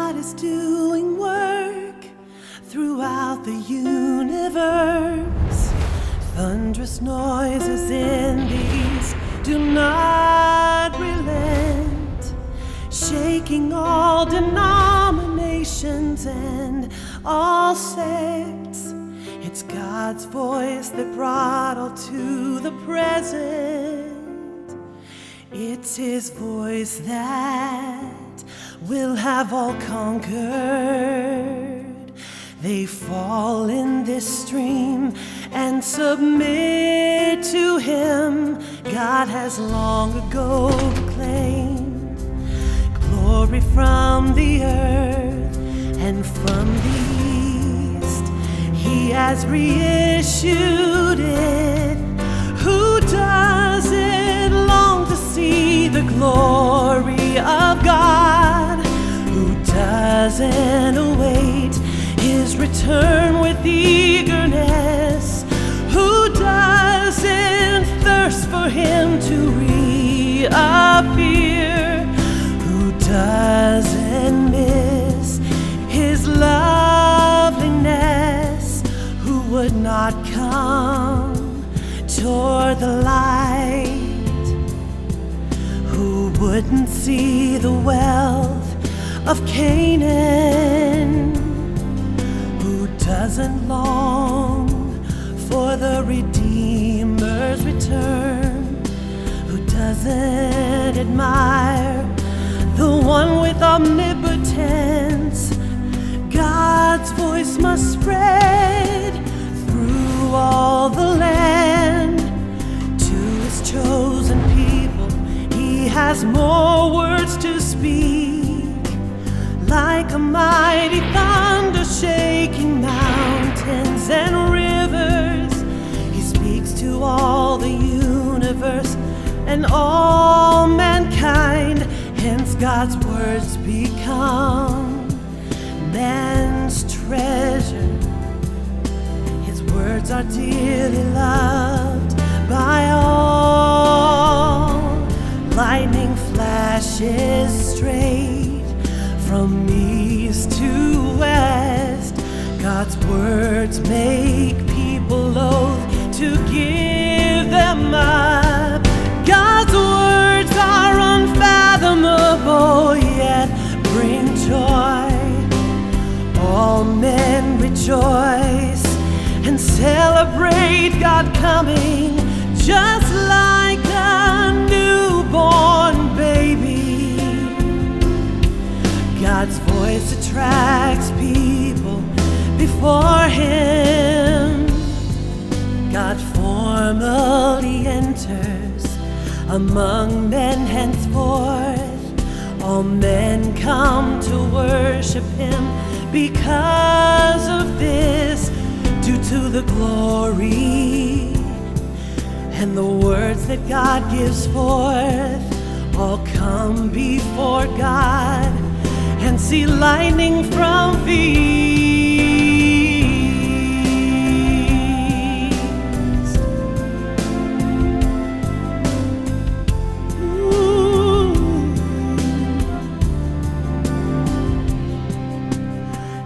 God is doing work throughout the universe. Thunderous noises in the east do not relent, shaking all denominations and all sects. It's God's voice that brought all to the present. It's His voice that will have all conquered. They fall in this stream and submit to Him. God has long ago proclaimed glory from the earth and from the east. He has reissued it. Who doesn't long to see the glory of God? Who doesn't await His return with eagerness? Who doesn't thirst for Him to reappear? Who doesn't miss His loveliness? Who would not come toward the light? Who wouldn't see the wealth of Canaan? Who doesn't long for the Redeemer's return? Who doesn't admire the one with omnipotence? God's voice must spread through all the land. To His chosen people He has more words to speak, like a mighty thunder shaking mountains and rivers. He speaks to all the universe and all mankind. Hence God's words become man's treasure. His words are dearly loved by all. Lightning flashes straight from east to west. God's words make people loath to give them up. God's words are unfathomable, yet bring joy. All men rejoice and celebrate God coming, just like a newborn baby. God's voice attracts people before Him. God formally enters among men henceforth. All men come to worship Him because of this, due to the glory and the words that God gives forth. All come before God and see lightning from the east. Ooh.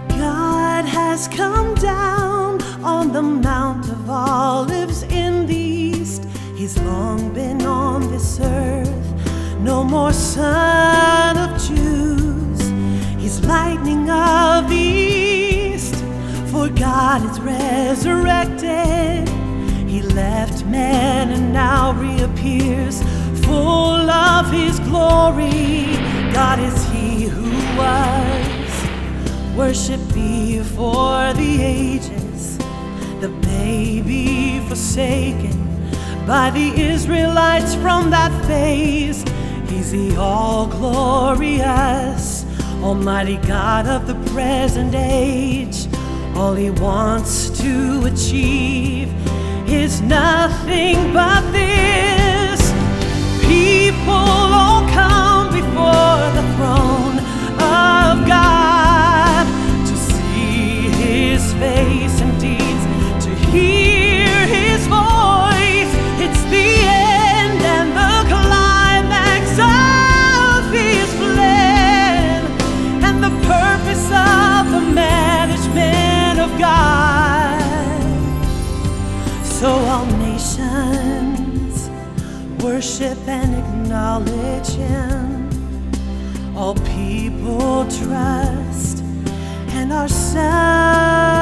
God has come down on the Mount of Olives in the east. He's long been on this earth, no more son of Jews. He's lightning of the east, for God is resurrected. He left man and now reappears, full of His glory. God is He who was worshipped before the ages, the baby forsaken by the Israelites from that phase. He's the all-glorious Almighty God of the present age. All He wants to achieve is nothing but this. People all come before the throne of God to see His face and deeds, to hear His voice. It's the end and the climax of His plan, and the purpose So all nations worship and acknowledge him. All people trust and are saved.